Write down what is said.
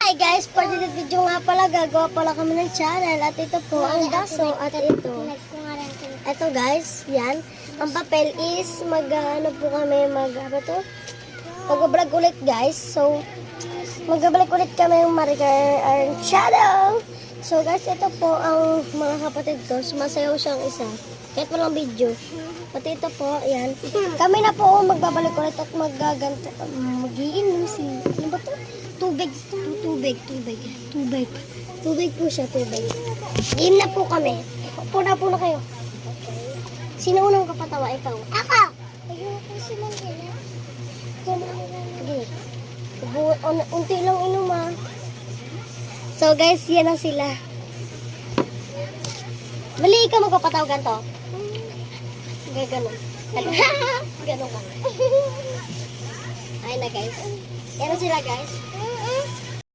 Hi guys, for this video nga pala, gagawa pala kami ng channel. At ito po ang daso at ito. Ito guys, yan. Ang papel is ano po kami, mag-vlog ulit guys. So, mag-vlog ulit kami yung Maricar Shadow. So guys, ito po ang mga kapatid ko. Sumasayaw siyang isa. Kahit walang video. Pati ito po, yan. Kami na po magbabalik ulit at mag-iinom si, ano ba ito? Tubig po siya, tubig. Game na po kami. Upo na kayo. Sino unang kapatawa? Ikaw. Ako! Ayoko silang gila. Sige. Unti lang inom ah. So guys, yan na sila. Mali ka magpapataw ganito. Gaganon. Ganon ka. Ayun na guys. Yan na sila guys.